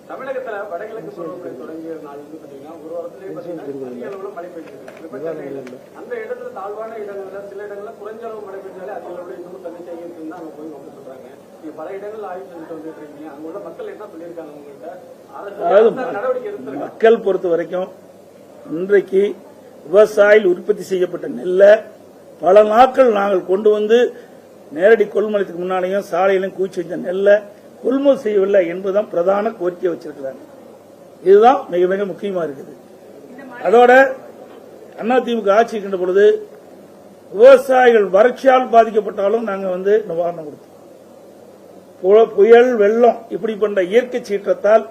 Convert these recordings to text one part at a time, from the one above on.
தமிழகத்துல வடகிழக்கு பருவமழை தொடங்கிய நாள் பாத்தீங்கன்னா ஒரு வாரத்திலேயே பாத்தீங்கன்னா அதிக அளவுல மழை பெய்யுது. அந்த இடத்துல தாழ்வான இடங்கள்ல சில இடங்கள்ல குறைஞ்ச அளவு மழை பெய்ஞ்சாலே அதிக அளவுல இன்னும் தண்ணி செய்யுன்னு தான் அவங்க போய் வந்து சொல்றாங்க. நீங்க பல இடங்கள்ல ஆய்வு செஞ்சுட்டு வந்துட்டு இருக்கீங்க. அங்க உள்ள மக்கள் என்ன சொல்லியிருக்காங்க உங்கள்கிட்ட? அரசு நடவடிக்கை எடுத்து மக்கள் பொறுத்த வரைக்கும் இன்றைக்கு விவசாயிகள் உற்பத்தி செய்யப்பட்ட நெல்லை பல நாட்கள் நாங்கள் கொண்டு வந்து நேரடி கொள்முதலுக்கு முன்னாலேயும் சாலையிலும் குவிச்சு வச்ச நெல்லை கொள்முதல் செய்யவில்லை என்பதுதான் பிரதான கோரிக்கை வச்சிருக்கிறாங்க. இதுதான் மிக மிக முக்கியமா இருக்குது. அதோட அதிமுக ஆட்சி இருக்கின்ற பொழுது விவசாயிகள் வறட்சியால் பாதிக்கப்பட்டாலும் நாங்க நிவாரணம் கொடுத்தோம். புயல், வெள்ளம் இப்படிப்பட்ட இயற்கை சீற்றத்தால்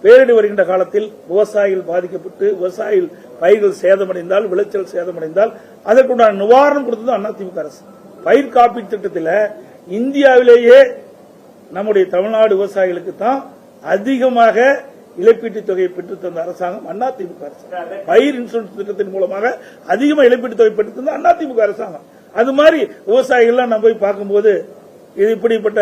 பேரிடி வருகின்ற காலத்தில் விவசாயிகள் பாதிக்கப்பட்டு விவசாயிகள் பயிர்கள் சேதமடைந்தால், விளைச்சல் சேதமடைந்தால் அதற்குண்டான நிவாரணம் கொடுத்தது அதிமுக அரசு. பயிர் காப்பீட்டு திட்டத்தில் இந்தியாவிலேயே நம்முடைய தமிழ்நாடு விவசாயிகளுக்கு தான் அதிகமாக இழப்பீட்டுத் தொகையை பெற்றுத் தந்த அரசாங்கம் அதிமுக அரசு. பயிர் இன்சூரன்ஸ் திட்டத்தின் மூலமாக அதிகமாக இழப்பீட்டுத் தொகை பெற்றுத் தந்த அதிமுக அரசாங்கம். அது மாதிரி விவசாயிகள்லாம் நம்ம போய் பார்க்கும்போது இது இப்படிப்பட்ட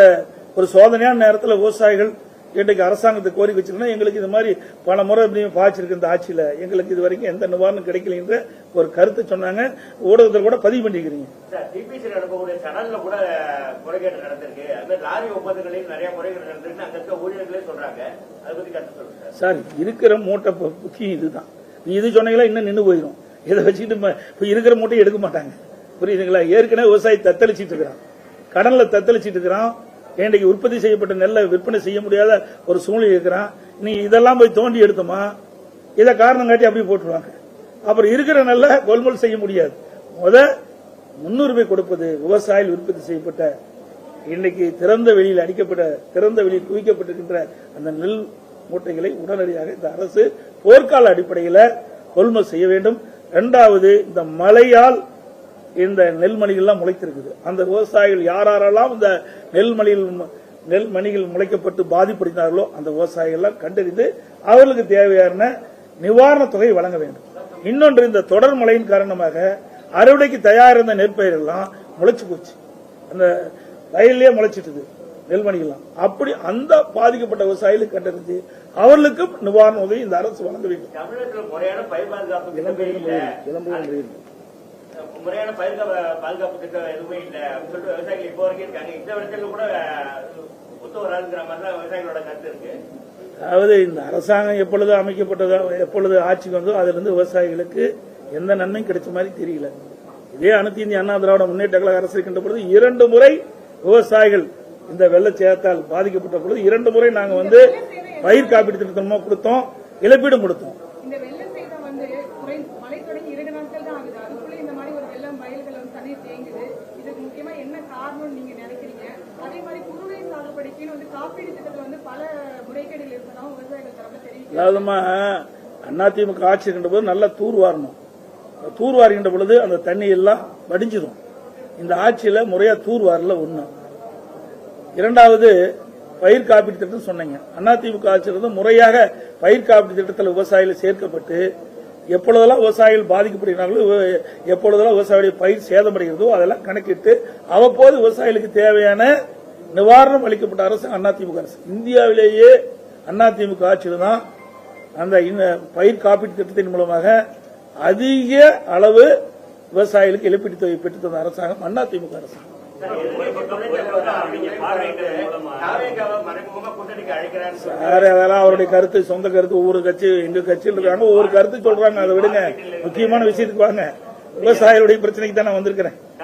ஒரு சோதனையான நேரத்தில் விவசாயிகள் இன்றைக்கு அரசாங்கத்துக்கு கோரிக்கை வச்சிருக்கா எங்களுக்கு இது மாதிரி பல முறை பாய்ச்சிருக்கு இந்த ஆட்சியில எங்களுக்கு இது வரைக்கும் எந்த நிவாரணம் கிடைக்கல என்ற ஒரு கருத்தை சொன்னாங்க. ஊடகத்தில் கூட பதிவு பண்ணிக்கிறீங்க. சார் இருக்கிற மூட்டை முக்கியம் இதுதான். நீ இது சொன்னீங்களா இன்னும் நின்று போயிடும். இதை வச்சுக்கிட்டு இருக்கிற மூட்டையை எடுக்க மாட்டாங்க. புரியுதுங்களா? ஏற்கனவே விவசாயி தத்தளிச்சிட்டு இருக்கிறான், கடன்ல தத்தளிச்சிட்டு இருக்கிறான். இன்றைக்கு உற்பத்தி செய்யப்பட்ட நெல்லை விற்பனை செய்ய முடியாத ஒரு சூழ்நிலை இருக்கிறான். நீ இதெல்லாம் போய் தோண்டி எடுத்தோமா இதை காரணம் காட்டி அப்படியே போட்டுருவாங்க. அப்புறம் இருக்கிற நெல்லை கொள்முதல் செய்ய முடியாது. முன்னுரிமை கொடுப்பது விவசாயிகள் உற்பத்தி செய்யப்பட்ட இன்னைக்கு திறந்த வெளியில் அடிக்கப்பட்ட திறந்த வெளியில் குவிக்கப்பட்டிருக்கின்ற அந்த நெல் மூட்டைகளை உடனடியாக இந்த அரசு போர்க்கால அடிப்படையில் கொள்முதல் செய்ய வேண்டும். இரண்டாவது, இந்த மழையால் இந்த நெல்மணிகள்லாம் முளைத்திருக்குது. அந்த விவசாயிகள் யாரெல்லாம் இந்த நெல்மணிகள் முளைக்கப்பட்டு பாதிப்படைந்தார்களோ அந்த விவசாயிகள் கண்டறிந்து அவர்களுக்கு தேவையான நிவாரண தொகை வழங்க வேண்டும். இன்னொன்று, இந்த தொடர் மழையின் காரணமாக அறுவடைக்கு தயாரிந்த நெற்பயிரெல்லாம் முளைச்சு போச்சு. அந்த வயல்லே முளைச்சிட்டு நெல்மணிகள்லாம். அப்படி அந்த பாதிக்கப்பட்ட விவசாயிகளுக்கு கண்டறிந்து அவர்களுக்கு நிவாரண உதவி இந்த அரசு வழங்க வேண்டும். முறையான பாதுகாப்பு திட்டம் எதுவுமே இல்லை அப்படின்னு சொல்லிட்டு விவசாயிகள் இப்போ வரைக்கும் இருக்காங்க. இந்த விதத்தில் கூட ஒத்து வராதுங்கிற மாதிரிலாம் விவசாயிகளோட கருத்து இருக்கு. அதாவது இந்த அரசாங்கம் எப்பொழுது அமைக்கப்பட்டதோ, எப்பொழுது ஆட்சிக்கு வந்தோ அதிலிருந்து விவசாயிகளுக்கு எந்த நன்மையும் கிடைச்ச மாதிரி தெரியல. இதே அனைத்து இந்திய அண்ணா திராவிட முன்னேற்ற கழக அரசு இருக்கின்ற பொழுது 2 முறை விவசாயிகள் இந்த வெள்ளச்சேதத்தால் பாதிக்கப்பட்ட பொழுது 2 முறை நாங்க பயிர் காப்பீடு திட்டமா கொடுத்தோம், இழப்பீடும் கொடுத்தோம். அதாவதுமா அதிமுக ஆட்சி இருக்கின்ற போது நல்லா தூர்வாரணும். தூர்வாருகின்ற பொழுது அந்த தண்ணி எல்லாம் வடிஞ்சிடும். இந்த ஆட்சியில முறையா தூர்வாரல ஒண்ணு. இரண்டாவது, பயிர் காப்பீடு திட்டம் சொன்னீங்க. அதிமுக ஆட்சியிலிருந்து முறையாக பயிர் காப்பீடு திட்டத்தில் விவசாயிகள் சேர்க்கப்பட்டு எப்பொழுதெல்லாம் விவசாயிகள் பாதிக்கப்படுகிறார்களோ, எப்பொழுதெல்லாம் விவசாயிகளுடைய பயிர் சேதமடைகிறதோ அதெல்லாம் கணக்கிட்டு அவ்வப்போது விவசாயிகளுக்கு தேவையான நிவாரணம் அளிக்கப்பட்ட அரசு அதிமுக அரசு. இந்தியாவிலேயே அதிமுக ஆட்சியில் தான் அந்த பயிர் காப்பீட்டு திட்டத்தின் மூலமாக அதிக அளவு விவசாயிகளுக்கு இழப்பீட்டு தொகை பெற்றுத் தந்த அரசாங்கம் அதிமுக அரசாங்கம். அதெல்லாம் அவருடைய கருத்து, சொந்த கருத்து. ஒவ்வொரு கட்சி, எங்க கட்சியில் இருக்காங்க ஒவ்வொரு கருத்து சொல்றாங்க. அதை விடுங்க, முக்கியமான விஷயத்துக்கு வாங்க. விவசாயிகளுடைய பிரச்சனைக்கு தான் நான் வந்திருக்கிறேன்.